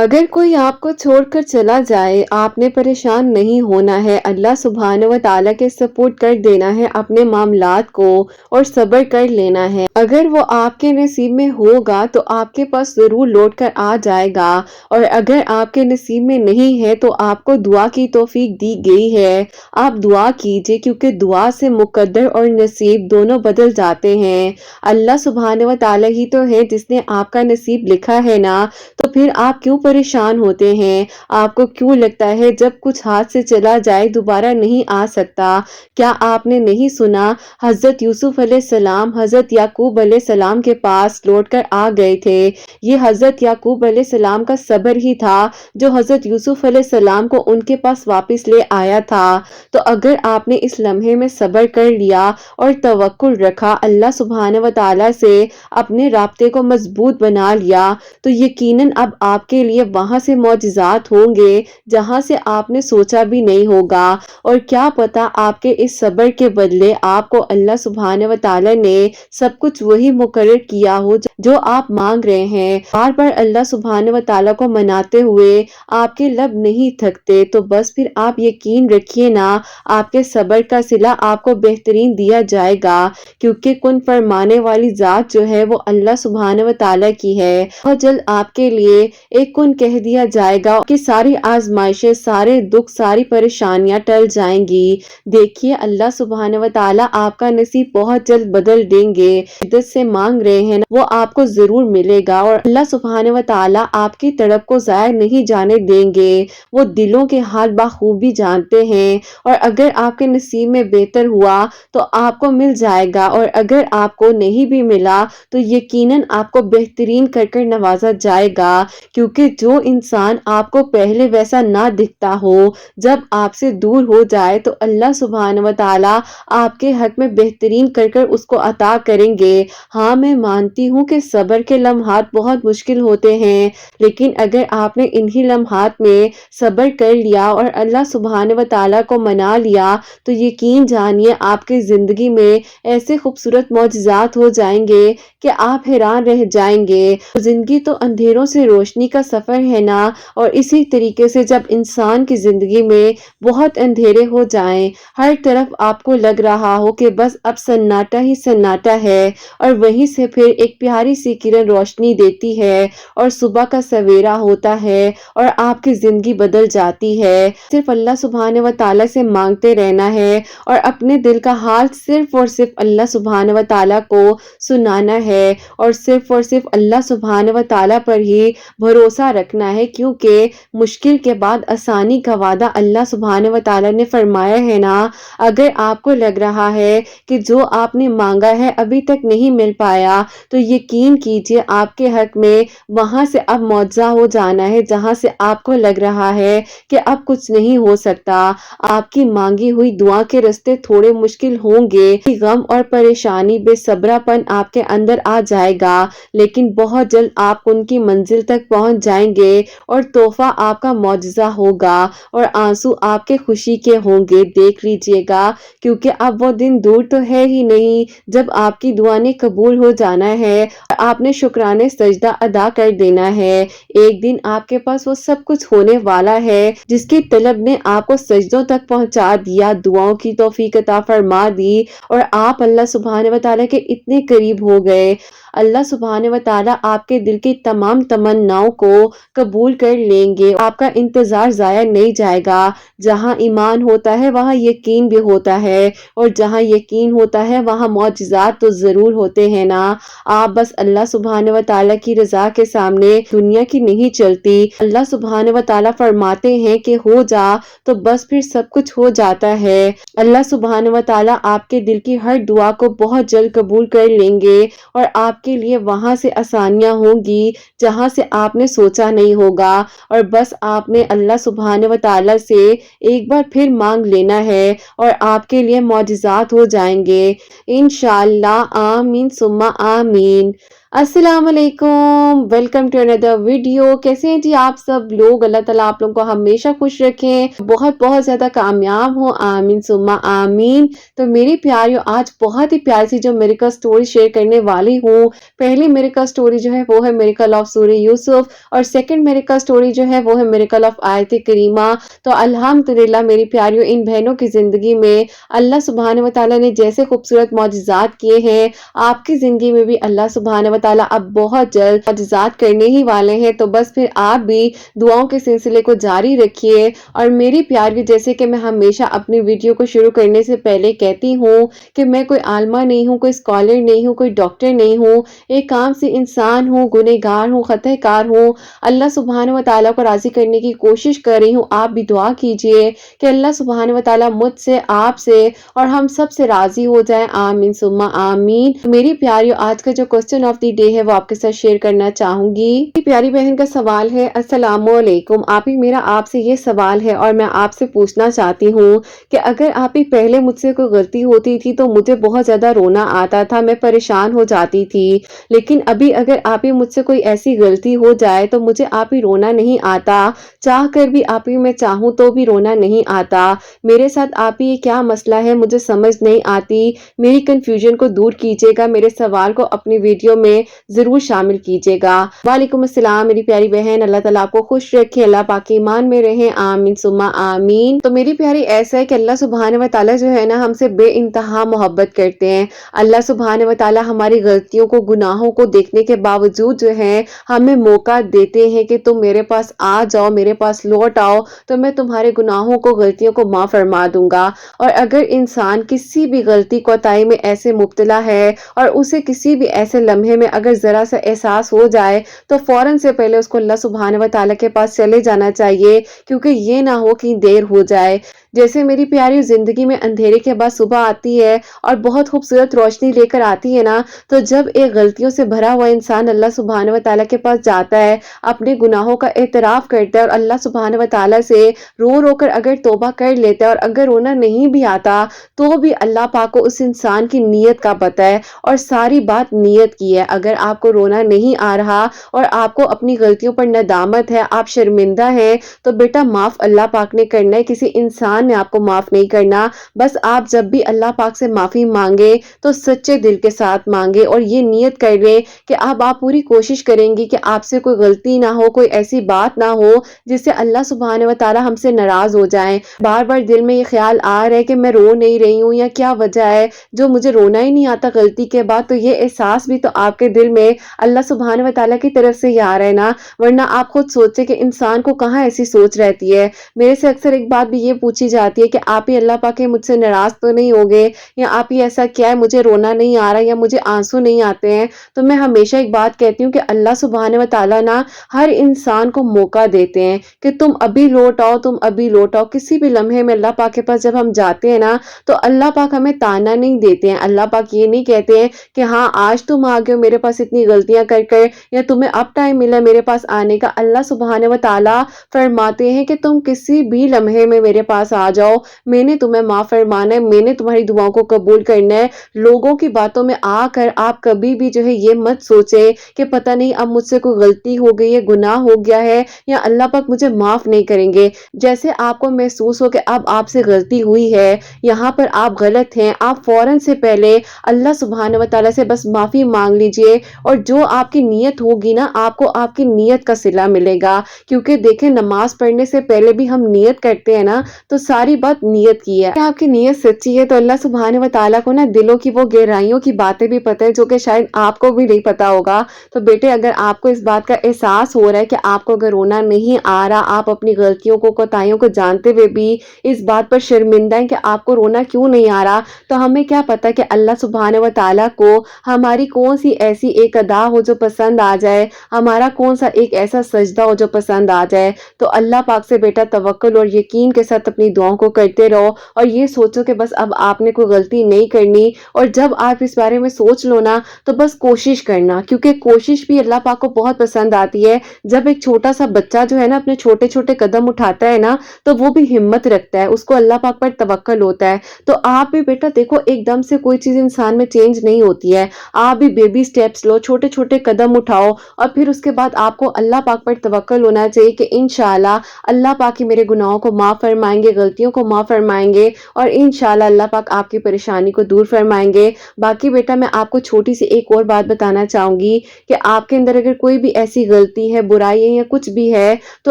اگر کوئی آپ کو چھوڑ کر چلا جائے، آپ نے پریشان نہیں ہونا ہے۔ اللہ سبحانہ و تعالیٰ کے سپورٹ کر دینا ہے اپنے معاملات کو اور صبر کر لینا ہے۔ اگر وہ آپ کے نصیب میں ہوگا تو آپ کے پاس ضرور لوٹ کر آ جائے گا، اور اگر آپ کے نصیب میں نہیں ہے تو آپ کو دعا کی توفیق دی گئی ہے۔ آپ دعا کیجئے، کیونکہ دعا سے مقدر اور نصیب دونوں بدل جاتے ہیں۔ اللہ سبحانہ و تعالیٰ ہی تو ہے جس نے آپ کا نصیب لکھا ہے نا، تو پھر آپ کیوں پریشان ہوتے ہیں؟ آپ کو کیوں لگتا ہے جب کچھ ہاتھ سے چلا جائے دوبارہ نہیں آ سکتا؟ کیا آپ نے نہیں سنا حضرت یوسف علیہ السلام حضرت یعقوب علیہ السلام کے پاس لوٹ کر آ گئے تھے؟ یہ حضرت یعقوب علیہ السلام کا صبر ہی تھا جو حضرت یوسف علیہ السلام کو ان کے پاس واپس لے آیا تھا۔ تو اگر آپ نے اس لمحے میں صبر کر لیا اور توکل رکھا، اللہ سبحانہ و تعالیٰ سے اپنے رابطے کو مضبوط بنا لیا، تو یقیناً اب آپ کے لیے وہاں سے معجزات ہوں گے جہاں سے آپ نے سوچا بھی نہیں ہوگا۔ اور کیا پتا آپ کے اس صبر کے بدلے آپ کو اللہ سبحانہ و تعالیٰ نے سب کچھ وہی مقرر کیا ہو جو آپ مانگ رہے ہیں۔ بار بار اللہ سبحانہ و تعالیٰ کو مناتے ہوئے آپ کے لب نہیں تھکتے، تو بس پھر آپ یقین رکھیے نا، آپ کے صبر کا صلہ آپ کو بہترین دیا جائے گا، کیونکہ کن فرمانے والی ذات جو ہے وہ اللہ سبحانہ و تعالیٰ کی ہے۔ بہت جلد آپ کے لیے ایک کن کہہ دیا جائے گا کہ ساری آزمائشیں، سارے دکھ، ساری پریشانیاں ٹل جائیں گی۔ دیکھیے اللہ سبحانہ و تعالیٰ آپ کا نصیب بہت جلد بدل دیں گے۔ شدت سے مانگ رہے ہیں وہ آپ کو ضرور ملے گا، اور اللہ سبحانہ و تعالیٰ آپ کی طرف کو ضائع نہیں جانے دیں گے۔ وہ دلوں کے حال بخوبی جانتے ہیں، اور اگر آپ کے نصیب میں بہتر ہوا تو آپ کو مل جائے گا، اور اگر آپ کو نہیں بھی ملا تو یقیناً آپ کو بہترین کر کر نوازا جائے گا، کیونکہ جو انسان آپ کو پہلے ویسا نہ دکھتا ہو، جب آپ سے دور ہو جائے تو اللہ سبحانہ و تعالیٰ آپ کے حق میں بہترین کر کر اس کو عطا کریں گے۔ ہاں میں مانتی ہوں کہ صبر کے لمحات بہت مشکل ہوتے ہیں، لیکن اگر آپ نے انہی لمحات میں صبر کر لیا اور اللہ سبحانہ و تعالیٰ کو منا لیا تو یقین جانیے آپ کی زندگی میں ایسے خوبصورت معجزات ہو جائیں گے کہ آپ حیران رہ جائیں گے۔ زندگی تو اندھیروں سے روشنی کا سفر ہے نا، اور اسی طریقے سے جب انسان کی زندگی میں بہت اندھیرے ہو جائیں، ہر طرف آپ کو لگ رہا ہو کہ بس اب سناٹا ہی سناٹا ہے، اور وہیں سے پھر ایک پیاری سی کرن روشنی دیتی ہے اور صبح کا سویرا ہوتا ہے اور آپ کی زندگی بدل جاتی ہے۔ صرف اللہ سبحانہ و تعالیٰ سے مانگتے رہنا ہے اور اپنے دل کا حال صرف اور صرف اللہ سبحانہ و تعالیٰ کو سنانا ہے، اور صرف اللہ سبحانہ و تعالیٰ پر ہی بھروسہ رکھنا ہے، کیونکہ مشکل کے بعد آسانی کا وعدہ اللہ سبحانہ و تعالیٰ نے فرمایا ہے نا۔ اگر آپ کو لگ رہا ہے کہ جو آپ نے مانگا ہے ابھی تک نہیں مل پایا، تو یقین کیجئے آپ کے حق میں وہاں سے اب معجزہ ہو جانا ہے جہاں سے آپ کو لگ رہا ہے کہ اب کچھ نہیں ہو سکتا۔ آپ کی مانگی ہوئی دعا کے راستے تھوڑے مشکل ہوں گے، غم اور پریشانی، بے صبرا پن آپ کے اندر آ جائے گا، لیکن بہت جلد آپ ان کی منزل تک پہنچ جائیں گے، اور تحفہ آپ کا معجزہ ہوگا، اور آنسو آپ کے خوشی کے ہوں گے۔ دیکھ لیجئے گا، کیونکہ اب وہ دن دور تو ہے ہی نہیں جب آپ کی دعا نے قبول ہو جانا ہے اور آپ نے شکرانے سجدہ ادا کر دینا ہے۔ ایک دن آپ کے پاس وہ سب کچھ ہونے والا ہے جس کی طلب نے آپ کو سجدوں تک پہنچا دیا، دعاؤں کی توفیق عطا فرما دی، اور آپ اللہ سبحانہ و تعالیٰ کے اتنے قریب ہو گئے۔ اللہ سبحانہ و تعالیٰ آپ کے دل کی تمام تمناؤں کو قبول کر لیں گے۔ آپ کا انتظار ضائع نہیں جائے گا۔ جہاں ایمان ہوتا ہے وہاں یقین بھی ہوتا ہے، اور جہاں یقین ہوتا ہے وہاں معجزات تو ضرور ہوتے ہیں نا۔ آپ بس اللہ سبحانہ و تعالیٰ کی رضا کے سامنے دنیا کی نہیں چلتی۔ اللہ سبحانہ و تعالیٰ فرماتے ہیں کہ ہو جا، تو بس پھر سب کچھ ہو جاتا ہے۔ اللہ سبحانہ و تعالیٰ آپ کے دل کی ہر دعا کو بہت جلد قبول کر لیں گے، اور آپ کے لیے وہاں سے آسانیاں ہوں گی جہاں سے آپ نے سوچا نہیں ہوگا، اور بس آپ نے اللہ سبحانہ و تعالیٰ سے ایک بار پھر مانگ لینا ہے اور آپ کے لیے معجزات ہو جائیں گے انشاءاللہ۔ آمین ثم آمین۔ अस्सलाम वालेकुम, वेलकम टू अनदर वीडियो। कैसे हैं जी आप सब लोग? अल्लाह ताला आप लोगों को हमेशा खुश रखें, बहुत बहुत ज़्यादा कामयाब हो, आमीन सुम्मा आमीन। तो मेरी प्यारियों, आज बहुत ही प्यारी सी जो मिरेकल स्टोरी शेयर करने वाली हूँ। पहली मिरेकल स्टोरी जो है वो है मिरेकल ऑफ सूरह यूसुफ, और सेकंड मिरेकल स्टोरी जो है वो है मिरेकल ऑफ आयत करीमा। तो अल्हम्दुलिल्लाह मेरी प्यारियों, इन बहनों की ज़िंदगी में अल्लाह सुब्हान व तआला ने जैसे खूबसूरत मौजिज़ात किए हैं, आपकी ज़िंदगी में भी अल्लाह सुब्हान व तआला अब बहुत जल्द मौजिज़ात करने ही वाले हैं। तो बस फिर आप भी दुआओं के सिलसिले को जारी रखिए। और मेरी प्यारी, जैसे कि मैं हमेशा अपनी वीडियो को शुरू करने से पहले कहती हूँ कि मैं कोई आलमा नहीं हूँ, कोई स्कॉलर नहीं हूँ, कोई डॉक्टर नहीं हूँ, एक आम सी इंसान हूँ, गुनहगार हूँ, खतकार हूँ। अल्लाह सुब्हान व तआला को राज़ी करने की कोशिश कर रही हूँ। आप भी दुआ कीजिए कि अल्लाह सुब्हान व तआला मुझसे, आपसे और हम सब से राज़ी हो जाए, आमीन सुम्मा आमीन। मेरी प्यारियों, आज का जो क्वेश्चन ऑफ द डे है वो आपके साथ शेयर करना चाहूंगी। मेरी प्यारी बहन का सवाल है, अस्सलामुअलैकुम आप ही, मेरा आपसे ये सवाल है और मैं आपसे पूछना चाहती हूँ कि अगर आप ही पहले मुझसे कोई गलती होती थी तो मुझे बहुत ज़्यादा रोना आता था, मैं परेशान हो जाती थी। लेकिन अभी अगर आप ही मुझसे कोई ऐसी गलती हो जाए तो मुझे आप ही रोना नहीं आता, चाह कर भी आप ही मैं चाहूँ तो भी रोना नहीं आता। मेरे साथ आप ही ये क्या मसला है, मुझे समझ नहीं आती। मेरी कंफ्यूजन को दूर कीजिएगा, मेरे सवाल को अपनी वीडियो में जरूर शामिल कीजिएगा। वालेकुम अस्सलाम मेरी प्यारी बहन, अल्लाह ताला आपको खुश रखे, अल्लाह पाक के ईमान में रहे, आमीन सुम्मा आमीन। तो मेरी प्यारी, ऐसा है कि अल्लाह सुब्हान व तआला जो है ना, हमसे बेइंतहा मोहब्बत करते हैं। अल्लाह सुब्हान व तआला हमारी गलतियों को, गुनाहों को देखने के बावजूद जो है हमें मौका देते हैं कि तुम मेरे पास आ जाओ, मेरे पास लौट आओ, तो मैं तुम्हारे गुनाहों को, गलतियों को माफ फरमा दूंगा। और अगर इंसान किसी भी गलती कोताही में ऐसे मुब्तला है और उसे किसी भी ऐसे लम्हे में अगर जरा सा एहसास हो जाए तो फौरन से पहले उसको अल्लाह सुब्हान व तआला के पास चले जाना चाहिए, क्योंकि ये ना हो कि देर हो जाए। जैसे मेरी प्यारी, जिंदगी में अंधेरे के बाद सुबह आती है और बहुत खूबसूरत रोशनी लेकर आती है ना, तो जब एक गलतियों से भरा हुआ इंसान अल्लाह सुब्हान व तआला के पास जाता है, अपने गुनाहों का एतराफ करता है और अल्लाह सुब्हान व तआला से रो रो कर अगर तौबा कर लेता है, और अगर रोना नहीं भी आता तो भी अल्लाह पाक को उस इंसान की नीयत का पता है, और सारी बात नीयत की है। अगर आपको रोना नहीं आ रहा और आपको अपनी गलतियों पर नदामत है, आप शर्मिंदा हैं, तो बेटा माफ अल्लाह पाक ने करना है, किसी इंसान ने आपको माफ नहीं करना। बस आप जब भी अल्लाह पाक से माफी मांगे तो सच्चे दिल के साथ मांगे, और ये नियत कर लें कि अब आप पूरी कोशिश करेंगी कि आपसे कोई गलती ना हो, कोई ऐसी बात ना हो जिससे अल्लाह सुब्हान व तआला हमसे नाराज हो जाएं। बार बार दिल में ये ख्याल आ रहा है कि मैं रो नहीं रही हूँ, या क्या वजह है जो मुझे रोना ही नहीं आता गलती के बाद, तो ये एहसास भी तो आपके दिल में अल्लाह सुब्हान व तआला की तरफ से ही आ रहा है ना। वरना आप खुद सोचे कि इंसान को कहाँ ऐसी सोच रहती है। मेरे से अक्सर एक बात भी ये पूछी जाती है कि आप ही अल्लाह पाक मुझसे नाराज तो नहीं हो गए, या आप ही ऐसा क्या है, मुझे रोना नहीं आ रहा, या मुझे आंसू नहीं आते हैं। तो मैं हमेशा एक बात कहती हूँ कि अल्लाह सुब्हान व तआला ना हर इंसान को मौका देते हैं कि तुम अभी लौट आओ, तुम अभी लौट आओ। किसी भी लम्हे में अल्लाह पाक के पास जब हम जाते हैं ना, तो अल्लाह पाक हमें ताना नहीं देते हैं। अल्लाह पाक ये नहीं कहते हैं कि हाँ आज तुम आ गए हो मेरे पास इतनी गलतियां कर कर, या तुम्हें अब टाइम मिला मेरे पास आने का। अल्लाह सुब्हान व तआला फरमाते हैं कि तुम किसी भी लम्हे में मेरे पास आ जाओ, मैंने तुम्हें माफ फरमाना है, मैंने तुम्हारी दुआओं को कबूल करना है। लोगों की बातों में आकर आप कभी भी जो है ये मत सोचे कि पता नहीं अब मुझसे कोई गलती हो गई है, गुनाह हो गया है, या अल्लाह पाक मुझे माफ नहीं करेंगे। जैसे आपको महसूस हो कि अब आपसे गलती हुई है, यहाँ पर आप गलत हैं, आप फौरन से पहले अल्लाह सुब्हान व तआला से बस माफी मांग लीजिए, और जो आपकी नीयत होगी ना, आपको आपकी नीयत का सिला मिलेगा। क्योंकि देखें, नमाज पढ़ने से पहले भी हम नीयत करते हैं ना, तो सारी बात नीयत की है। आपकी नीयत सच्ची है तो अल्लाह सुब्हान व तआला को ना दिलों की वो गहराइयों की बातें भी पता है, जो कि शायद आपको भी नहीं पता होगा। तो बेटे, अगर आपको इस बात का एहसास हो रहा है कि आपको अगर रोना नहीं आ रहा, आप अपनी गलतियों को, कोताहियों को जानते हुए भी इस बात पर शर्मिंदा है कि आपको रोना क्यों नहीं आ रहा, तो हमें क्या पता कि अल्लाह सुब्हान व तआला को हमारी कौन सी ऐसी एक अदा हो जो पसंद आ जाए, हमारा कौन सा एक ऐसा सजदा हो जो पसंद आ जाए। तो अल्लाह पाक से बेटा तवक्कुल और यकीन के साथ अपनी दुआओं को करते रहो और ये सोचो कि बस अब आपने कोई गलती नहीं करनी। और जब आप इस बारे में सोच लो ना तो बस कोशिश करना, क्योंकि कोशिश भी अल्लाह पाक को बहुत पसंद आती है। जब एक छोटा सा बच्चा जो है ना अपने छोटे छोटे कदम उठाता है ना तो वो भी हिम्मत रखता है, उसको अल्लाह पाक पर तवक्कल होता है। तो आप भी बेटा देखो, एकदम से कोई चीज इंसान में चेंज नहीं होती है। आप भी बेबी स्टेप्स लो, छोटे छोटे कदम उठाओ और फिर उसके बाद आपको अल्लाह पाक पर तवक्कल होना चाहिए कि इंशाल्लाह अल्लाह पाक ही मेरे गुनाहों को माफ फरमाएंगे, गलतियों को माफ फरमाएंगे और इंशाल्लाह अल्लाह पाक आपकी परेशानी को दूर फरमाएंगे। बाकी बेटा मैं आपको छोटी सी एक और बात बताना चाहूंगी कि आपके अंदर अगर कोई भी ऐसी गलती है, बुराई है या कुछ भी है, तो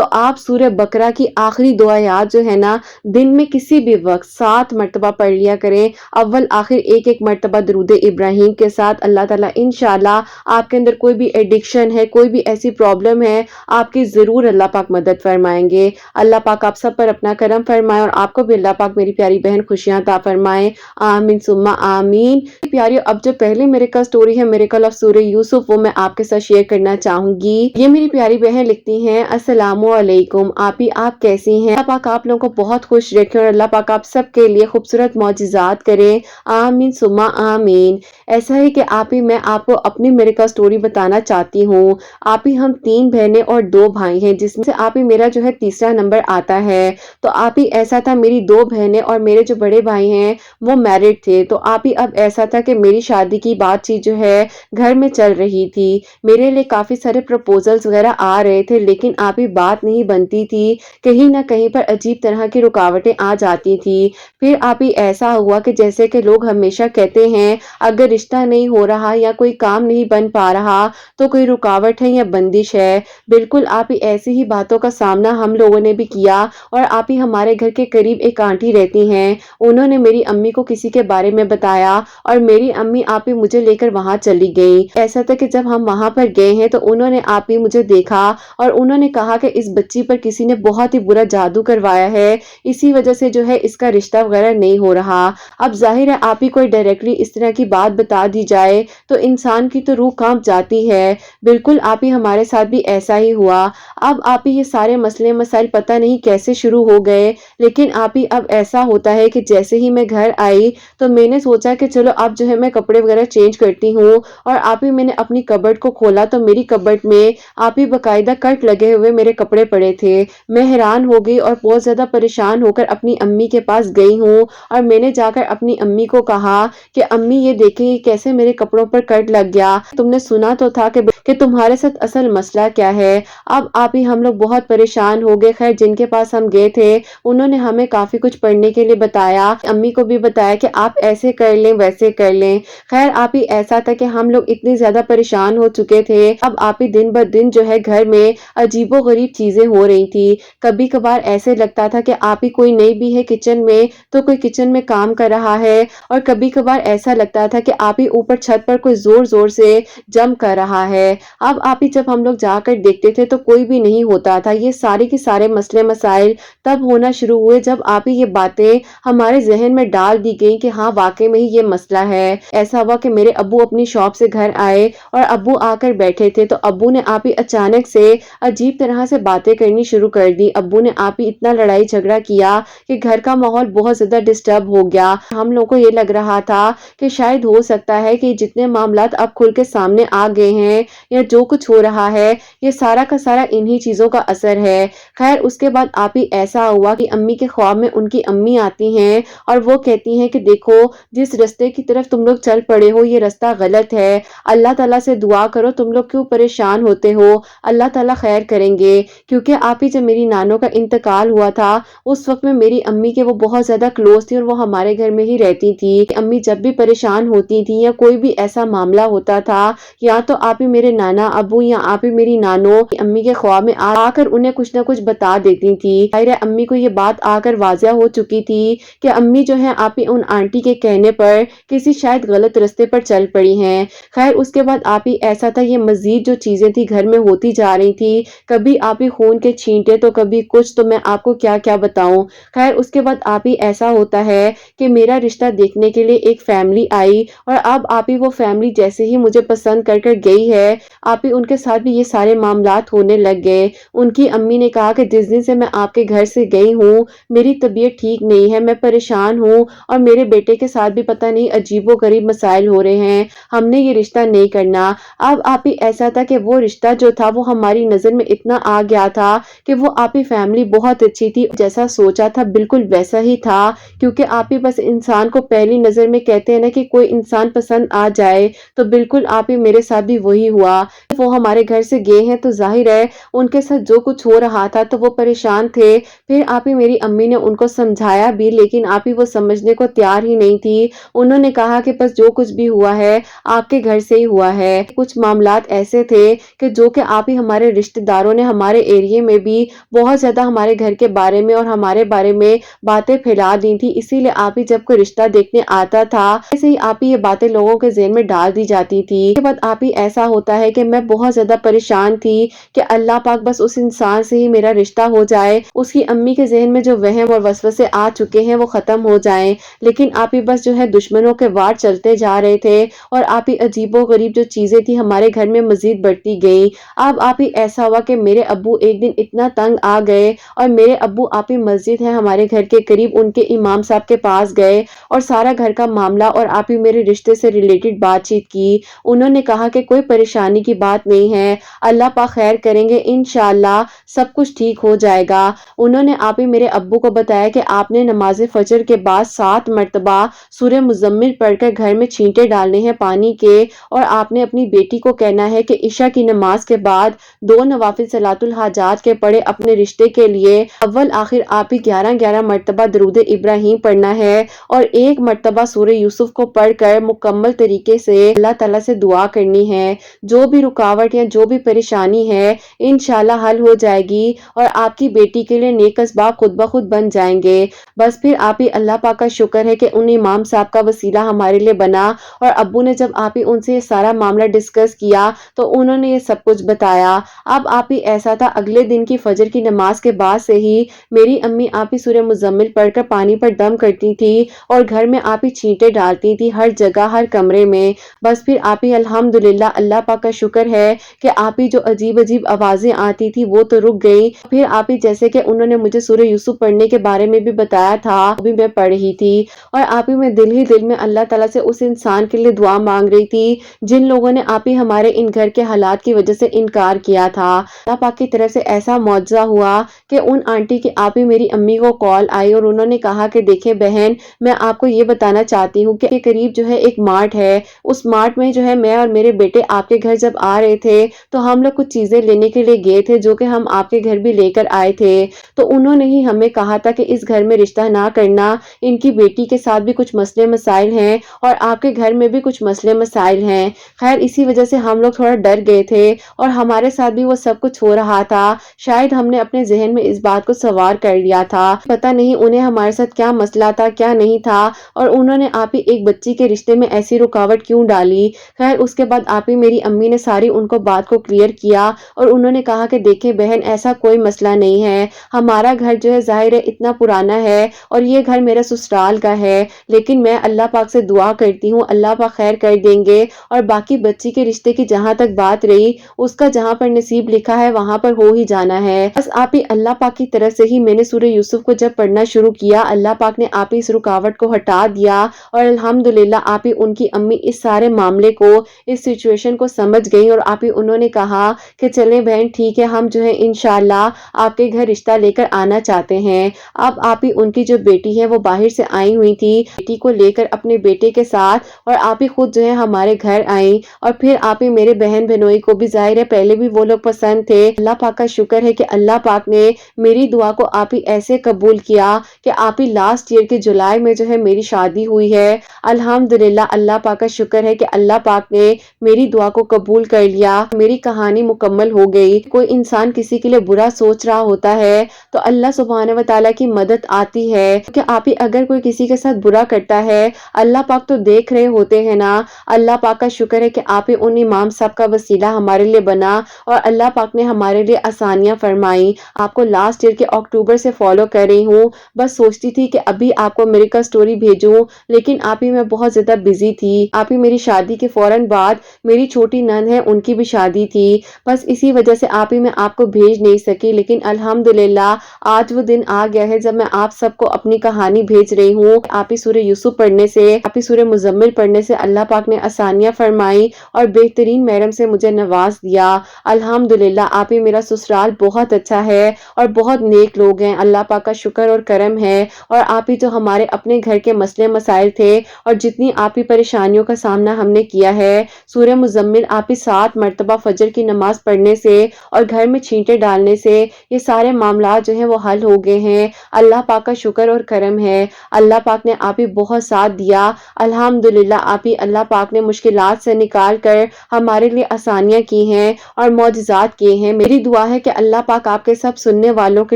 आप सूरह बकरा की आखिरी दो आयत जो है ना दिन में किसी भी वक्त 7 मरतबा पढ़ लिया करें, अव्वल आखिर एक एक मरतबा दरूद इब्राहिम के साथ। अल्लाह ताला इंशाल्लाह आपके अंदर कोई भी एडिक्शन है, कोई भी ऐसी प्रॉब्लम है, आपकी जरूर अल्लाह पाक मदद फरमाएंगे। अल्लाह पाक आप सब पर अपना करम फरमाए और आपको भी अल्लाह पाक मेरी प्यारी बहन खुशियां अता फरमाए, आमीन सुम्मा आमीन। प्यारी अब जो पहले मेरेकल स्टोरी है, मेरेकल ऑफ सूरह यूसुफ, वो मैं आपके साथ शेयर करना चाहूंगी। ये मेरी प्यारी बहन लिखती हैं, अस्सलामु अलैकुम आपी, आप कैसी हैं? अल्लाह पाक आप लोगों को बहुत खुश रखे और अल्लाह पाक आप सबके लिए खूबसूरत मौजिज़ात करें, आमीन सुम्मा आमीन। ऐसा है कि आप ही मैं आपको अपनी मेरेकल स्टोरी बताना चाहती हूँ। आप ही हम 3 बहनें और 2 भाई हैं, जिसमें से आप ही मेरा जो है तीसरा नंबर आता है। तो आप ही ऐसा था, मेरी 2 बहनें और मेरे जो बड़े भाई हैं वो मैरिड थे। तो आप ही अब ऐसा था कि मेरी शादी की बातचीत जो है घर में चल रही थी। मेरे लिए काफी सारे प्रपोजल्स वगैरह आ रहे थे, लेकिन आप ही बात नहीं बनती थी। कहीं ना कहीं पर अजीब तरह की रुकावटें आ जाती थी। फिर आप ही ऐसा हुआ कि जैसे कि लोग हमेशा कहते हैं, अगर रिश्ता नहीं हो रहा या कोई काम नहीं बन पा रहा तो कोई रुकावट है या बंदिश है। बिल्कुल आप ही ऐसी ही बातों का सामना हम लोगों ने भी किया। और आप ही हमारे घर के करीब एक आंटी रहती हैं, उन्होंने मेरी अम्मी को किसी के बारे में बताया और मेरी अम्मी आप ही मुझे लेकर वहां चली गई। ऐसा था कि जब हम वहां पर गए हैं तो उन्होंने आप ही मुझे देखा और उन्होंने कहा कि इस बच्ची पर किसी ने बहुत ही बुरा जादू करवाया है, इसी वजह से जो है इसका रिश्ता वगैरह नहीं हो रहा। अब जाहिर है आप ही कोई डायरेक्टली इस तरह की बात बता दी जाए तो इंसान की तो रूह कांप जाती है। बिल्कुल आप ही हमारे साथ भी ऐसा ही हुआ। अब आप ही ये सारे मसले मसाइल पता नहीं कैसे शुरू हो गए, लेकिन आप ही अब ऐसा होता है कि जैसे ही मैं घर आई तो मैंने सोचा कि चलो अब जो है मैं कपड़े वगैरह चेंज करती हूँ। और आप ही मैंने अपनी कबर्ड को खोला तो मेरी कबर्ड में आप ही बकायदा कट लगे हुए मेरे कपड़े पड़े थे। मैं हैरान हो गई और बहुत ज्यादा परेशान होकर अपनी अम्मी के पास गई हूँ और मैंने जाकर अपनी अम्मी को कहा कि अम्मी ये देखें कैसे मेरे कपड़ों पर कट लग गया, तुमने सुना तो था कि तुम्हारे साथ असल मसला क्या है। अब आप ही हम लोग बहुत परेशान हो गए। खैर जिनके पास हम गए थे उन्होंने हमें काफी कुछ पढ़ने के लिए बताया, अम्मी को भी बताया कि आप ऐसे कर लें वैसे कर लें। खैर आप ही ऐसा था कि हम लोग इतने ज्यादा परेशान हो चुके थे। अब आप ही दिन ब दिन जो है घर में अजीबो गरीब चीजें हो रही थी। कभी कभार ऐसे लगता था कि आप ही कोई नहीं भी है किचन में तो कोई किचन में काम कर रहा है, और कभी कभार ऐसा लगता था कि आप ही ऊपर छत पर कोई जोर जोर से जम कर रहा है। अब आप ही जब हम लोग जाकर देखते थे तो कोई भी नहीं होता था। ये सारे के सारे मसले मसाइल तब होना शुरू हुए जब आप ही ये बातें हमारे जहन में डाल दी गई कि हाँ वाकई में ही ये मसला है। ऐसा हुआ कि मेरे अब्बू अपनी शॉप से घर आए और अब्बू आकर बैठे थे तो अब्बू ने आप ही अचानक से अजीब तरह से बातें करनी शुरू कर दी। अब्बू ने आप ही इतना लड़ाई झगड़ा किया कि घर का माहौल बहुत ज्यादा डिस्टर्ब हो गया। हम लोगों को ये लग रहा था कि शायद हो सकता है कि जितने मामलात अब खुल के सामने आ गए हैं या जो कुछ हो रहा है ये सारा का सारा इन्हीं चीजों का असर है। खैर उसके बाद आप ही ऐसा हुआ कि अम्मी के ख्वाब में उनकी अम्मी आती हैं और वो कहती हैं कि देखो जिस रास्ते की तरफ तुम लोग चल पड़े हो ये रास्ता गलत है, अल्लाह ताला से दुआ करो, तुम लोग क्यों परेशान होते हो, अल्लाह ताला खैर करेंगे। क्योंकि आप ही जब मेरी नानों का इंतकाल हुआ था उस वक्त में मेरी अम्मी के वो बहुत ज्यादा क्लोज थी और वो हमारे घर में ही रहती थी। अम्मी जब भी परेशान होती थी या कोई भी ऐसा मामला होता था या तो आप ही मेरे नाना अबू या आप ही मेरी नानो अम्मी के ख्वाब में आकर उन्हें कुछ ना कुछ बता देती थी। अम्मी को ये बात आकर वाजिया हो चुकी थी कि अम्मी जो है आप ही उन आंटी के कहने पर किसी शायद गलत रास्ते पर चल पड़ी हैं। खैर उसके बाद आप ही ऐसा था ये मजीद जो चीजें थी घर में होती जा रही थी, कभी आप ही खून के छींटे तो कभी कुछ, तो मैं आपको क्या क्या बताऊं। खैर उसके बाद आप ही ऐसा होता है कि मेरा रिश्ता देखने के लिए एक फैमिली आई और अब आप ही वो फैमिली जैसे ही मुझे पसंद कर कर गई है आप ही उनके साथ भी ये सारे मामलात होने लग गए। उनकी अम्मी ने कहा कि जिस दिन से मैं आपके घर से गई हूँ میری طبیعت ٹھیک نہیں ہے، میں پریشان ہوں اور میرے بیٹے کے ساتھ بھی پتہ نہیں عجیب و غریب مسائل ہو رہے ہیں، ہم نے یہ رشتہ نہیں کرنا۔ اب آپ ہی ایسا تھا کہ وہ رشتہ جو تھا وہ ہماری نظر میں اتنا آ گیا تھا کہ وہ آپ ہی فیملی بہت اچھی تھی، جیسا سوچا تھا بالکل ویسا ہی تھا، کیونکہ آپ ہی بس انسان کو پہلی نظر میں کہتے ہیں نا کہ کوئی انسان پسند آ جائے، تو بالکل آپ ہی میرے ساتھ بھی وہی ہوا۔ وہ ہمارے گھر سے گئے ہیں تو ظاہر ہے ان کے ساتھ جو کچھ ہو رہا تھا تو وہ پریشان تھے، پھر آپ ہی میری امی نے ان کو سمجھایا بھی، لیکن آپ ہی وہ سمجھنے کو تیار ہی نہیں تھی۔ انہوں نے کہا کہ بس جو کچھ بھی ہوا ہے آپ کے گھر سے ہی ہوا ہے۔ کچھ معاملات ایسے تھے کہ جو کہ آپ ہی ہمارے رشتہ داروں نے ہمارے ایریے میں بھی بہت زیادہ ہمارے گھر کے بارے میں اور ہمارے بارے میں باتیں پھیلا دی تھی، اسی لیے آپ ہی جب کوئی رشتہ دیکھنے آتا تھا ایسے ہی آپ ہی یہ باتیں لوگوں کے ذہن میں ڈال دی جاتی تھی۔ اس کے بعد آپ ہی ایسا ہوتا ہے کہ میں بہت زیادہ پریشان تھی کہ اللہ پاک بس اس انسان سے ہی میرا رشتہ ہو جائے، اس کی امی کے ذہن میں جو وہم اور وسوسے آ چکے ہیں وہ ختم ہو جائیں، لیکن آپ ہی بس جو ہے دشمنوں کے وار چلتے جا رہے تھے اور آپ ہی عجیب و غریب جو چیزیں تھی ہمارے گھر میں مزید بڑھتی گئیں۔ اب آپ ہی ایسا ہوا کہ میرے ابو ایک دن اتنا تنگ آ گئے اور میرے ابو آپ ہی مسجد ہے ہمارے گھر کے قریب، ان کے امام صاحب کے پاس گئے اور سارا گھر کا معاملہ اور آپ ہی میرے رشتے سے ریلیٹڈ بات چیت کی۔ انہوں نے کہا کہ کوئی پریشانی کی بات نہیں ہے، اللہ پاک خیر کریں گے، انشاءاللہ سب کچھ ٹھیک ہو جائے گا۔ انہوں نے آپ ہی میرے ابو کو بتایا کہ آپ نے نماز فجر کے بعد 7 مرتبہ سورہ مزمل پڑھ کر گھر میں چھینٹے ڈالنے ہیں پانی کے، اور آپ نے اپنی بیٹی کو کہنا ہے کہ عشاء کی نماز کے بعد 2 نوافل صلاۃ الحاجات کے پڑھے اپنے رشتے کے لیے اول آخر آپ ہی 11 مرتبہ درود ابراہیم پڑھنا ہے اور 1 مرتبہ سورہ یوسف کو پڑھ کر مکمل طریقے سے اللہ تعالیٰ سے دعا کرنی ہے۔ جو بھی رکاوٹ یا جو بھی پریشانی ہے انشاءاللہ حل ہو جائے گی اور آپ کی بیٹی کے لیے نیک اسباب خود بخود بن جائیں گے۔ بس پھر آپ ہی اللہ پاک کا شکر ہے کہ ان امام صاحب کا وسیلہ ہمارے لیے بنا، اور ابو نے جب آپ ہی ان سے یہ سارا معاملہ ڈسکس کیا تو انہوں نے یہ سب کچھ بتایا۔ اب آپ ہی ایسا تھا اگلے دن کی فجر کی نماز کے بعد سے ہی میری امی آپ ہی سورہ مزمل پڑھ کر پانی پر دم کرتی تھی اور گھر میں آپ ہی چھینٹے ڈالتی تھی ہر جگہ ہر کمرے میں۔ بس پھر آپ ہی الحمدللہ اللہ پاک کا شکر ہے کہ آپ ہی جو عجیب عجیب آوازیں آتی تھی وہ تو رک گئی۔ پھر آپ ہی جیسے کہ انہوں نے مجھے سورہ یوسف پڑھنے کے بارے میں بھی بتایا تھا، وہ بھی میں پڑھ رہی تھی، اور آپ ہی میں دل ہی دل میں اللہ تعالیٰ سے اس انسان کے لیے دعا مانگ رہی تھی جن لوگوں نے آپ ہی ہمارے ان گھر کے حالات کی وجہ سے انکار کیا تھا۔ اللہ پاک کی طرف سے ایسا معجزہ ہوا کہ ان آنٹی کی آپ ہی میری امی کو کال آئی اور انہوں نے کہا کہ دیکھیں بہن، میں آپ کو یہ بتانا چاہتی ہوں کہ قریب جو ہے ایک مارٹ ہے، اس مارٹ میں جو ہے میں اور میرے بیٹے آپ کے گھر جب آ رہے تھے تو ہم لوگ کچھ چیزیں لینے کے لیے گئے تھے جو کہ ہم آپ کے گھر بھی لے کر آئے تھے، تو انہوں نے ہی ہمیں کہا تھا کہ اس گھر میں رشتہ نہ کرنا، ان کی بیٹی کے ساتھ بھی کچھ مسئلے مسائل ہیں اور آپ کے گھر میں بھی کچھ مسئلے مسائل ہیں۔ خیر اسی وجہ سے ہم لوگ تھوڑا ڈر گئے تھے اور ہمارے ساتھ بھی وہ سب کچھ ہو رہا تھا، شاید ہم نے اپنے ذہن میں اس بات کو سوار کر لیا تھا، پتہ نہیں انہیں ہمارے ساتھ کیا مسئلہ تھا کیا نہیں تھا، اور انہوں نے آپ ہی ایک بچی کے رشتے میں ایسی رکاوٹ کیوں ڈالی۔ خیر اس کے بعد آپ ہی میری امی نے ساری ان کو بات کو کلیئر کیا اور انہوں نے کہا کہ دیکھیں بہن ایسا کوئی مسئلہ نہیں ہے، ہمارا گھر جو ہے ظاہر ہے اتنا پرانا ہے اور یہ گھر میرا سسرال کا ہے، لیکن میں اللہ پاک سے دعا کرتی ہوں اللہ پاک خیر کر دیں گے، اور باقی بچی کے رشتے کی جہاں تک بات رہی اس کا جہاں پر نصیب لکھا ہے وہاں پر ہو ہی جانا ہے۔ بس آپ ہی اللہ پاک کی طرف سے ہی میں نے سورہ یوسف کو جب پڑھنا شروع کیا اللہ پاک نے آپ ہی اس رکاوٹ کو ہٹا دیا اور الحمدللہ آپ ہی ان کی امی اس سارے معاملے کو اس سچویشن کو سمجھ گئی اور آپ ہی انہوں نے کہا کہ چلیں بہن ٹھیک ہے ہم جو ہے انشاءاللہ آپ کے گھر رشتہ لے کر آنا چاہتے ہیں۔ اب آپ ہی ان کی جو بیٹی ہے وہ باہر سے آئی ہوئی تھی، بیٹی کو لے کر اپنے بیٹے کے ساتھ، اور آپ ہی خود جو ہے ہمارے گھر آئیں، اور پھر آپ ہی میرے بہن بہنوئی کو بھی ظاہر ہے پہلے بھی وہ لوگ پسند تھے۔ اللہ پاک کا شکر ہے کہ اللہ پاک نے میری دعا کو آپ ہی ایسے قبول کیا کہ آپ ہی لاسٹ ایئر کے جولائی میں جو ہے میری شادی ہوئی ہے۔ الحمدللہ اللہ پاک کا شکر ہے کہ اللہ پاک نے میری دعا کو قبول کر لیا، میری کہانی مکمل ہو گئی۔ کوئی انسان کسی کے لیے برا سوچ رہا ہوتا ہے تو اللہ سبحانہ و تعالیٰ کی مدد آتی ہے کہ آپ ہی اگر کوئی کسی کے ساتھ برا کرتا ہے اللہ پاک تو دیکھ رہے ہوتے ہیں نا۔ اللہ پاک کا شکر ہے کہ آپ ہی ان امام صاحب کا وسیلہ ہمارے لیے بنا اور اللہ پاک نے ہمارے لیے آسانیاں فرمائی۔ آپ کو لاسٹ ایئر کے اکتوبر سے فالو کر رہی ہوں، بس سوچتی تھی کہ ابھی آپ کو میری کا سٹوری بھیجوں، لیکن آپ ہی میں بہت زیادہ بزی تھی۔ آپ ہی میری شادی کے فوراً بعد میری چھوٹی نند ہے ان کی بھی شادی تھی، بس اسی وجہ سے آپ ہی میں آپ کو بھیج نہیں سکی، لیکن الحمدللہ آج وہ دن आ गया है जब मैं आप सबको अपनी कहानी भेज रही हूँ। आप ही सूरह यूसुफ पढ़ने से, आप ही सूरह मुजम्मिल पढ़ने से अल्लाह पाक ने आसानियां फरमाई और बेहतरीन महरम से मुझे नवाज दिया। अल्हम्दुलिल्लाह, आप ही मेरा ससुराल बहुत अच्छा है और बहुत नेक लोग हैं। अल्लाह पाक का शुक्र और करम है। और आप ही जो हमारे अपने घर के मसले मसाइल थे और जितनी आप ही परेशानियों का सामना हमने किया है, सूरह मुजम्मिल आप ही 7 मरतबा फजर की नमाज पढ़ने से और घर में छींटे डालने से ये सारे मामला जो हैं वो हल हो गए हैं। अल्लाह पाक का शुक्र और करम है। अल्लाह पाक ने आप ही बहुत साथ दिया। अल्हम्दुलिल्लाह, आप ही अल्लाह पाक ने मुश्किलात से निकाल कर हमारे लिए आसानियां की हैं और मौजिज़ात किए हैं। मेरी दुआ है कि अल्लाह पाक आपके सब सुनने वालों के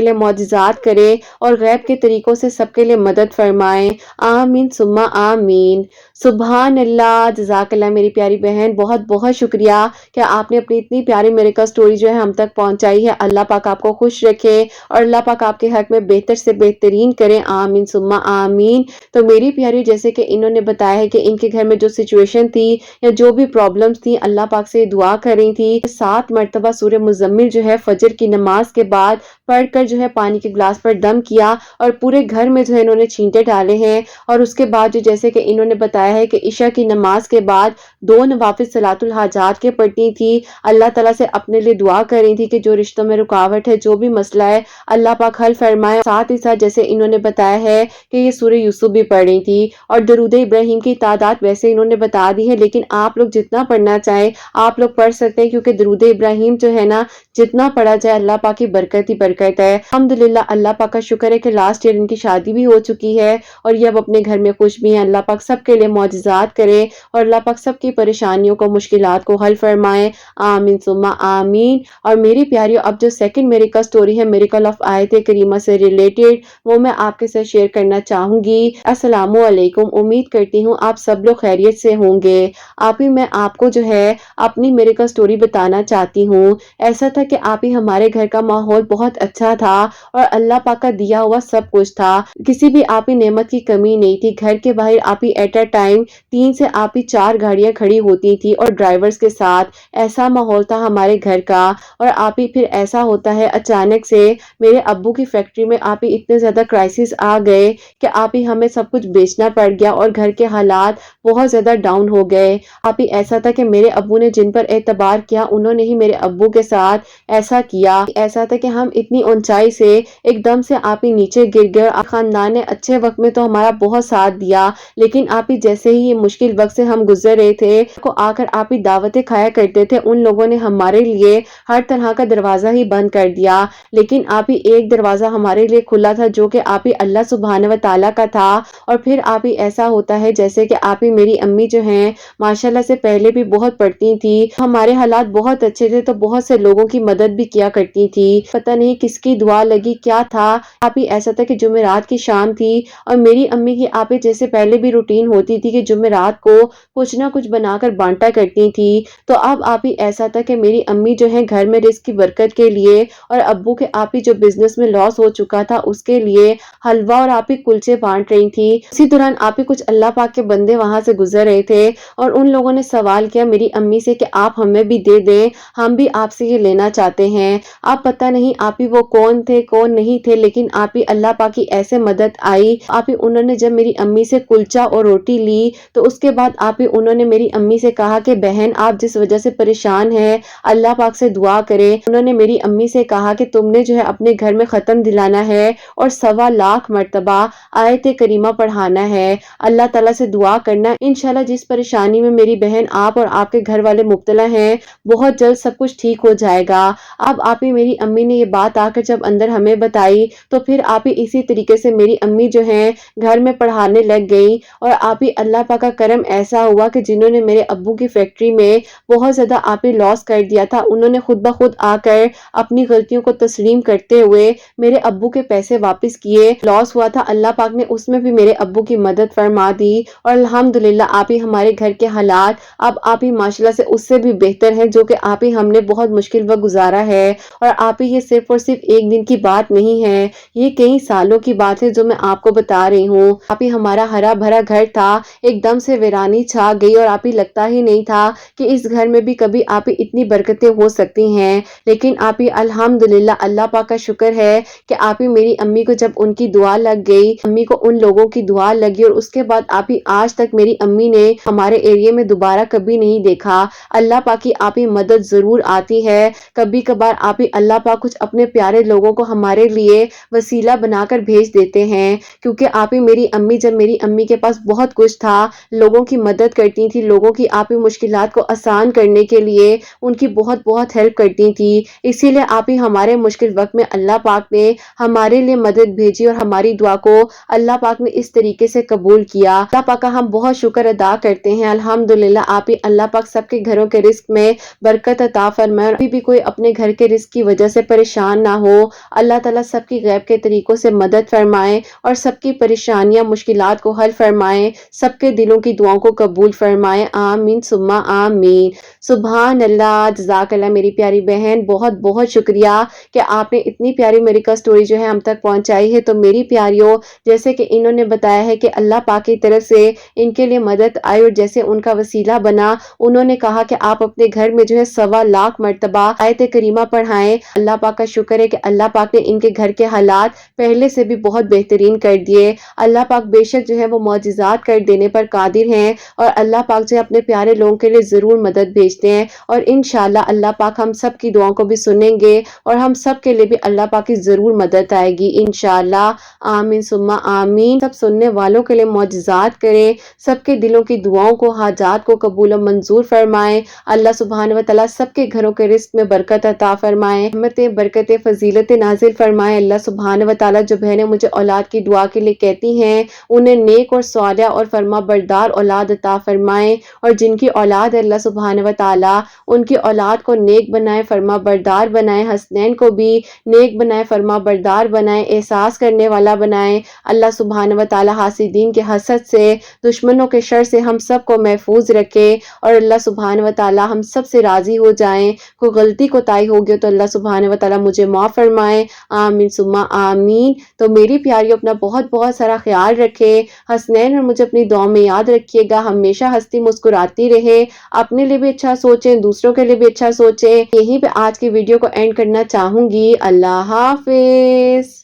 लिए मौजिज़ात करे और गैब के तरीकों से सबके लिए मदद फरमाए। आमीन सुम्मा आमीन। सुभान अल्लाह, जज़ाकल्लाह मेरी प्यारी बहन, बहुत बहुत शुक्रिया कि आपने अपनी इतनी प्यारी मेरिकल स्टोरी जो है हम तक पहुंचाई है। अल्लाह पाक आपको खुश रखे और अल्लाह पाक आपके हक में बेहतर से बेहतरीन करे। आमीन सुम्मा आमीन। तो मेरी प्यारी, जैसे कि इन्होंने बताया है कि इनके घर में जो सिचुएशन थी या जो भी प्रॉब्लम्स थी, अल्लाह पाक से दुआ कर रही थी। 7 मरतबा सूरह मुजम्मिल जो है फजर की नमाज के बाद पढ़कर जो है पानी के गिलास पर दम किया और पूरे घर में जो है इन्होंने छींटे डाले हैं। और उसके बाद जो जैसे कि इन्होंने बताया है कि इशा की नमाज के बाद 2 नवाफिल सलातुल हाजात के पढ़ती थी। अल्लाह ताला से अपने लिए दुआ कर रही थी कि जो रिश्तों में रुकावट है, जो भी मसला है, अल्लाह पाक हल फरमाए। साथ ही साथ जैसे इन्होंने बताया है कि ये सूरह यूसुफ भी पढ़ रही थी और दरूद इब्राहिम की तादाद वैसे इन्होंने बता दी है, लेकिन आप लोग जितना पढ़ना चाहें आप लोग पढ़ सकते हैं, क्योंकि दरूद इब्राहिम जो है ना, जितना पढ़ा जाए अल्लाह पाक की बरकत ही बरकत है। अल्हम्दुलिल्लाह, अल्लाह पाक का शुक्र है कि लास्ट ईयर इनकी शादी भी हो चुकी है और ये अब अपने घर में खुश भी हैं। अल्लाह पाक सबके लिए मौजिज़ात करे और अल्लाह पाक सबकी परेशानियों को, मुश्किलात को हल फरमाए। आमीन सुम्मा आमीन। और मेरी प्यारियों, अब जो सेकंड मेरिकल स्टोरी है, मेरिकल ऑफ आयत करीमा से रिलेटेड, वो मैं आपके साथ शेयर करना चाहूंगी। अस्सलामु अलैकुम। उम्मीद करती हूँ आप सब लोग खैरियत से होंगे। आप ही मैं आपको जो है अपनी मेरिकल स्टोरी बताना चाहती हूँ। ऐसा था कि आप ही हमारे घर का माहौल बहुत अच्छा था और अल्लाह पाक का दिया हुआ सब कुछ था। किसी भी आप ही नेमत की कमी नहीं थी। घर के बाहर आप ही एट अ टाइम 3 से आप ही 4 गाड़ियां खड़ी होती थी और ड्राइवर्स के साथ। ऐसा माहौल था हमारे घर का। और आप ही फिर ऐसा होता है, अचानक से मेरे अब्बू की फैक्ट्री में आप ही इतने ज्यादा क्राइसिस आ गए कि आप ही हमें सब कुछ बेचना पड़ गया और घर के हालात बहुत ज्यादा डाउन हो गए। आप ही ऐसा था कि मेरे अब्बू ने जिन पर एतबार किया उन्होंने ही मेरे अब्बू के साथ ऐसा किया। ऐसा था कि हम इतनी ऊंचाई से एकदम से आप ही नीचे गिर गए। खानदान ने अच्छे वक्त में तो हमारा बहुत साथ दिया, लेकिन आप ही जैसे ही ये मुश्किल वक्त से हम गुजर रहे थे को आकर आप ही दावतें खाया करते थे, उन लोगों ने हमारे लिए हर तरह का दरवाजा ही बंद कर दिया। लेकिन आप ही एक दरवाजा हमारे लिए खुला था, जो कि आप ही अल्लाह सुब्हान व तआला का था। और फिर आप ही ऐसा होता है, जैसे कि आप ही मेरी अम्मी जो हैं माशाल्लाह से पहले भी बहुत पढ़ती थी, हमारे हालात बहुत अच्छे थे तो बहुत से लोगों की मदद भी किया करती थी। पता नहीं किसकी दुआ लगी, क्या था। आप ही ऐसा था कि जुमेरात की शाम थी और मेरी अम्मी की आप ही जैसे पहले भी रूटीन होती थी कि जुमेरात को कुछ ना कुछ बनाकर बांटा करती थी। तो अब आप ही ऐसा था कि मेरी अम्मी जो है घर में रिस्क की बरकत के लिए और अब्बू के आप ही जो बिजनेस में लॉस हो चुका था उसके लिए हलवा और आप ही कुलचे बांट रही थी। इसी दौरान आप ही कुछ अल्लाह पाक के बंदे वहां से गुजर रहे थे और उन लोगों ने सवाल किया मेरी अम्मी से कि आप हमें भी दे दें, हम भी आपसे ये लेना चाहते हैं। आप पता नहीं आप ही वो कौन थे कौन नहीं थे, लेकिन आप ही अल्लाह पाक की ऐसे मदद आई। आप ही उन्होंने जब मेरी अम्मी से कुलचा और रोटी ली तो उसके बाद आप ही उन्होंने मेरी अम्मी से कहा कि बहन आप जिस वजह से परेशान हैं अल्लाह पाक से दुआ करें। उन्होंने मेरी अम्मी से कहा कि तुमने जो है अपने घर में खत्म दिलाना है और 1.25 लाख मरतबा आयत करीमा पढ़ाना है, अल्लाह ताला से दुआ करना। इंशाल्लाह जिस परेशानी में मेरी बहन आप और आपके घर वाले मुब्तला हैं बहुत जल्द सब कुछ ठीक हो जाएगा। अब आप ही मेरी अम्मी ने ये बात आकर जब अंदर हमें बताई तो फिर आप ही इसी तरीके से मेरी अम्मी जो है घर में पढ़ाने लग गई। और आप ही अल्लाह पाक का करम ऐसा हुआ कि जिन्होंने मेरे अब्बू की फैक्ट्री में बहुत ज्यादा आप ही लॉस कर दिया था उन्होंने खुद ब खुद आकर अपनी गलतियों को तस्लीम करते हुए मेरे अब्बू के पैसे वापस किए। लॉस हुआ था अल्लाह पाक ने उसमें भी मेरे अब्बू की मदद फरमा दी और अल्हम्दुलिल्लाह आप ही हमारे घर के हालात अब आप ही माशाल्लाह से उससे भी बेहतर हैं, जो कि आप ही हमने बहुत मुश्किल वक्त गुजारा है। और आप ही ये सिर्फ और सिर्फ एक दिन की बात नहीं है, ये कई सालों की बात है जो मैं आपको बता रही हूँ। आप ही हमारा हरा भरा घर था ایک دم سے ویرانی چھا گئی اور آپ ہی لگتا ہی نہیں تھا کہ اس گھر میں بھی کبھی آپ ہی اتنی برکتیں ہو سکتی ہیں۔ لیکن آپ ہی الحمدللہ اللہ پاک کا شکر ہے کہ آپ ہی میری امی کو جب ان کی دعا لگ گئی، امی کو ان لوگوں کی دعا لگی اور اس کے بعد آپ ہی آج تک میری امی نے ہمارے ایریے میں دوبارہ کبھی نہیں دیکھا۔ اللہ پاک کی آپ ہی مدد ضرور آتی ہے، کبھی کبھار آپ ہی اللہ پاک کچھ اپنے پیارے لوگوں کو ہمارے لیے وسیلہ بنا کر بھیج دیتے ہیں، کیونکہ آپ ہی میری امی جب میری امی کے پاس بہت کچھ تھا، لوگوں کی مدد کرتی تھی، لوگوں کی آپ ہی مشکلات کو آسان کرنے کے لیے ان کی بہت بہت ہیلپ کرتی تھی، اسی لیے آپ ہی ہمارے مشکل وقت میں اللہ پاک نے ہمارے لیے مدد بھیجی اور ہماری دعا کو اللہ پاک نے اس طریقے سے قبول کیا۔ اللہ پاک کا ہم بہت شکر ادا کرتے ہیں۔ الحمدللہ آپ ہی اللہ پاک سب کے گھروں کے رزق میں برکت عطا فرمائے اور ابھی بھی کوئی اپنے گھر کے رزق کی وجہ سے پریشان نہ ہو۔ اللہ تعالیٰ سب کی غیب کے طریقوں سے مدد فرمائے اور سب کی پریشانیاں مشکلات کو حل فرمائے، سب کے دلوں کی دعاؤں کو قبول فرمائے، آمین ثم آمین۔ سبحان اللہ، جزاک اللہ میری پیاری بہن، بہت بہت شکریہ کہ آپ نے اتنی پیاری میریکل سٹوری جو ہے ہم تک پہنچائی ہے۔ تو میری پیاریوں، جیسے کہ انہوں نے بتایا ہے کہ اللہ پاک کی طرف سے ان کے لیے مدد آئی اور جیسے ان کا وسیلہ بنا، انہوں نے کہا کہ آپ اپنے گھر میں جو ہے 1.25 مرتبہ آیت کریمہ پڑھائیں۔ اللہ پاک کا شکر ہے کہ اللہ پاک نے ان کے گھر کے حالات پہلے سے بھی بہت بہترین کر دیے۔ اللہ پاک بے شک جو ہے وہ معجزات کر دینے پر قادر ہیں اور اللہ پاک جو ہے اپنے پیارے لوگوں کے لیے ضرور مدد بھیجتے ہیں، اور انشاءاللہ اللہ پاک ہم سب کی دعاؤں کو بھی سنیں گے اور ہم سب کے لیے بھی اللہ پاک کی ضرور مدد آئے گی انشاءاللہ، آمین ثم آمین۔ سب سننے والوں کے لیے معجزات کریں، سب کے دلوں کی دعاؤں کو، حاجات کو قبول و منظور فرمائیں۔ اللہ سبحانہ و تعالیٰ سب کے گھروں کے رزق میں برکت عطا فرمائے، رحمتیں برکتیں فضیلتیں نازل فرمائے۔ اللہ سبحانہ و تعالیٰ جو بہنیں مجھے اولاد کی دعا کے لیے کہتی ہیں، انہیں نیک اور صالح اور فرما بردار اولاد عطا فرمائے، اور جن کی اولاد ہے اللہ سبحانہ و تعالیٰ ان کی اولاد کو نیک بنائے، فرما بردار بنائے، حسنین کو بھی نیک بنائے، فرما بردار بنائے، احساس کرنے والا بنائے۔ اللہ سبحانہ و تعالیٰ حاسدین کے حسد سے، دشمنوں کے شر سے ہم سب کو محفوظ رکھے، اور اللہ سبحانہ و تعالیٰ ہم سب سے راضی ہو جائیں۔ کوئی غلطی کوتاہی ہوگی تو اللہ سبحانہ و تعالیٰ مجھے معاف فرمائے، آمین ثم آمین۔ تو میری پیاریوں، اپنا بہت بہت سارا خیال رکھے، حسنین اور مجھے اپنی دعاؤں میں یاد رکھیے گا، ہمیشہ ہنستی مسکراتی رہے، اپنے لیے بھی اچھا سوچیں، دوسروں کے لیے بھی اچھا سوچیں۔ یہیں پہ آج کی ویڈیو کو اینڈ کرنا چاہوں گی۔ اللہ حافظ۔